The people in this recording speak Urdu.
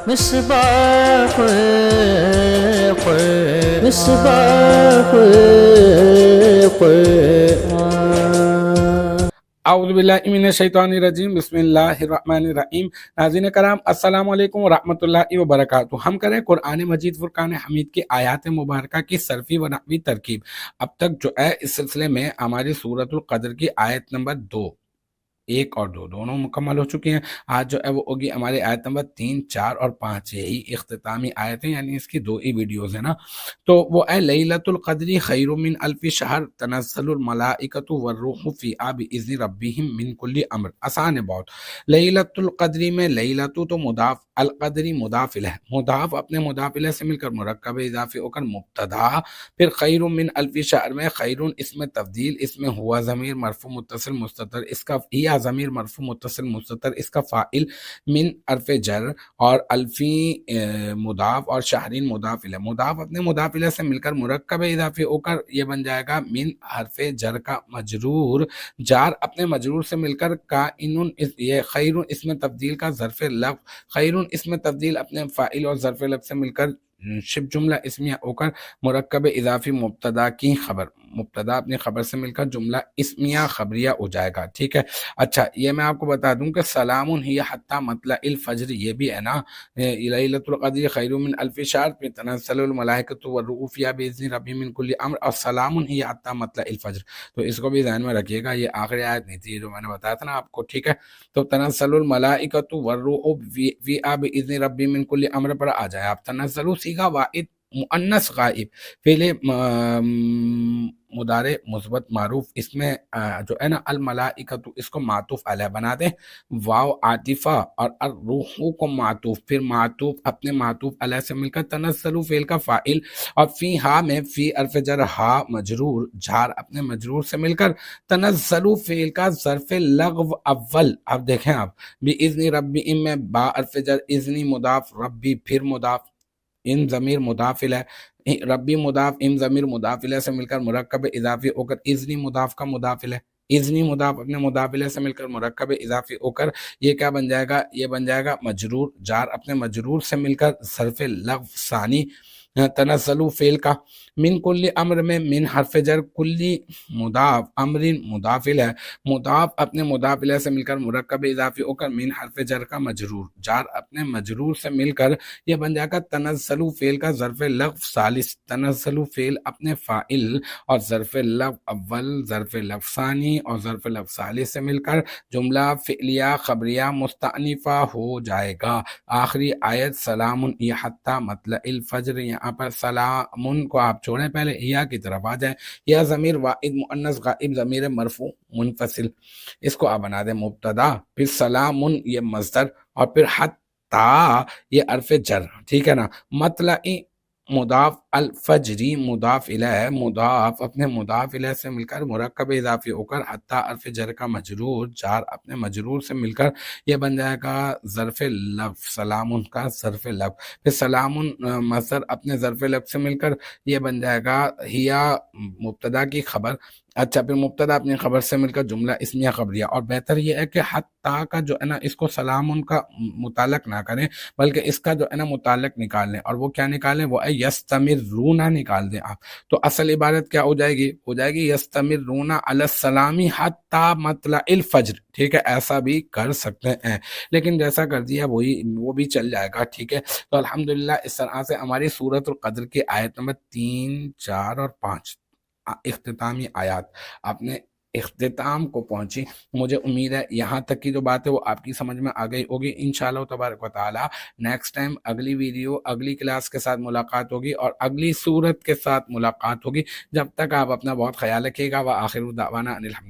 مصباح مصباح القرآن. اعوذ باللہ من الشیطان الرجیم، بسم اللہ الرحمن الرحیم۔ ناظرین کرام، السلام علیکم ورحمۃ اللہ وبرکاتہ۔ ہم کریں قرآن مجید فرقان حمید کی آیات مبارکہ کی صرفی و نحوی ترکیب۔ اب تک جو ہے اس سلسلے میں ہماری سورۃ القدر کی آیت نمبر 2، 1 اور 2 دونوں مکمل ہو چکی ہیں۔ آج جو ہے وہ ہوگی ہماری آیت نمبر 3، 4 اور 5، یہی اختتامی آیتیں، یعنی اس کی 2 ہی ویڈیوز ہیں نا۔ تو وہ ہے لیلۃ القدر خیر من الف شہر تنزل الملائکۃ والروح فیہا باذن ربہم من کل امر۔ آسان ہے بہت۔ لیلۃ القدر میں لیلۃ تو مضاف، القدری مضاف الیہ، مضاف اپنے مضاف الیہ سے مل کر مرکب اضافی ہو کر مبتدا، پھر خیر من الف شہر میں خیر اسم تفضیل، اس میں ہوا ضمیر مرفوع متصل مستتر، اس کا یا ضمیر مرفوع متصل مستتر، اس کا فاعل من حرف جر، اور الفی مضاف اور شہرین مضاف الیہ، مضاف اپنے مضاف الیہ سے مل کر مرکب اضافی ہو کر یہ بن جائے گا من حرف جر کا مجرور، جار اپنے مجرور سے مل کر کائن، یہ خیر اسم تبدیل کا ظرف لفظ، خیر اسم تبدیل اپنے فاعل اور ظرف لفظ سے مل کر شب جملہ اسمیہ ہو کر مرکب اضافی مبتدا کی خبر، مبتدا اپنی خبر سے مل کر جملہ اسمیہ خبریہ ہو جائے گا، ٹھیک ہے۔ اچھا، یہ میں آپ کو بتا دوں کہ سلام ہی حتی مطلع الفجر یہ بھی ہے نا، لیلۃ القدر خیر من الف شہر پہ تنزل الملائکۃ والروح فیہا باذن ربہم من کل امر، اور سلام ہی حتی مطلع الفجر، تو اس کو بھی ذہن میں رکھیے گا، یہ آخری آیت نہیں تھی جو میں نے بتایا تھا نا آپ کو، ٹھیک ہے۔ تو تنزل الملائکۃ والروح فیہا باذن ربہم من کل امر پر آ جائے آپ۔ تنزل صیغہ واحد مؤنث غائب، فعل مضارع مثبت معروف، اس میں جو ہے نا الملائکۃ اس کو معطوف علیہ بنا دیں، واو عاطفہ اور الروح کو معطوف، پھر معطوف اپنے معطوف علیہ سے مل کر تنزل فعل کا فاعل، اور فی ہا میں فی حرف جر ہا مجرور، جار اپنے مجرور سے مل کر تنزل فعل کا ظرف لغو اول۔ اب دیکھیں آپ، باذن ربی میں با حرف جر، اذنی مضاف، ربی پھر مضاف، ان ضمیر مضاف الیہ، ربی مضاف، ان ضمیر مضاف الیہ سے مل کر مرکب اضافی ہو کر اذنی مضاف کا مضاف الیہ، اذنی مضاف اپنے مضاف الیہ سے مل کر مرکب اضافی ہو کر یہ کیا بن جائے گا، یہ بن جائے گا مجرور، جار اپنے مجرور سے مل کر ظرف لغو ثانی، تنزل فعل کا، من کل امر میں من حرف جر، کلی مضاف، امر مضاف الیہ، مضاف اپنے مضاف الیہ سے مل کر مرکب اضافی ہو کر من حرف جر کا مجرور، جار اپنے مجرور سے مل کر یہ بن جائے گا تنزل فعل کا ظرف لفظ ثالث، تنزل فعل اپنے فاعل اور ظرف لفظ اول، ظرف لفظ ثانی اور ظرف لفظ ثالث سے مل کر جملہ فعلیہ خبریہ مستأنفہ ہو جائے گا۔ آخری آیت سلام یہ حتی مطلع الفجر، یہاں پر سلام کو آپ چھوڑیں، پہلے یا کی طرف آ جائیں، یا ضمیر واحد مؤنث غائب، ضمیر مرفوع منفصل، اس کو آپ بنا دیں مبتدا، پھر سلام یہ مصدر، اور پھر حتی یہ حرف جر، ٹھیک ہے نا۔ مطلع مضاف، الفجری مضاف الیہ، مضاف اپنے مضاف الیہ سے مل کر مرکب اضافی ہو کر حتی حرف جر کا مجرور، جار اپنے مجرور سے مل کر یہ بن جائے گا ظرف لفظ، سلام کا ظرف لفظ، پھر سلام مصدر اپنے ظرف لفظ سے مل کر یہ بن جائے گا ہیا مبتدا کی خبر، اچھا پھر مبتدا اپنی خبر سے مل کر جملہ اسمیہ خبریہ، اور بہتر یہ ہے کہ حتی کا جو ہے نا اس کو سلام کا متعلق نہ کریں، بلکہ اس کا جو ہے نا متعلق نکال لیں، اور وہ کیا نکالیں، وہ ہے یستمرون نکال دیں آپ، تو اصل عبارت کیا ہو جائے گی، ہو جائے گی یستمرون علی السلام حتی مطلع الفجر، ٹھیک ہے، ایسا بھی کر سکتے ہیں، لیکن جیسا کر دیا وہی وہ بھی چل جائے گا، ٹھیک ہے۔ تو الحمدللہ اس طرح سے ہماری سورۃ القدر کی آیت نمبر 3، 4 اور 5 اختتامی آیات اپنے اختتام کو پہنچی۔ مجھے امید ہے یہاں تک کی جو بات ہے وہ آپ کی سمجھ میں آ گئی ہوگی۔ انشاءاللہ تبارک و تعالی نیکسٹ ٹائم اگلی ویڈیو اگلی کلاس کے ساتھ ملاقات ہوگی اور اگلی سورت کے ساتھ ملاقات ہوگی۔ جب تک آپ اپنا بہت خیال رکھیے گا۔ وآخر دعوانا ان الحمدللہ۔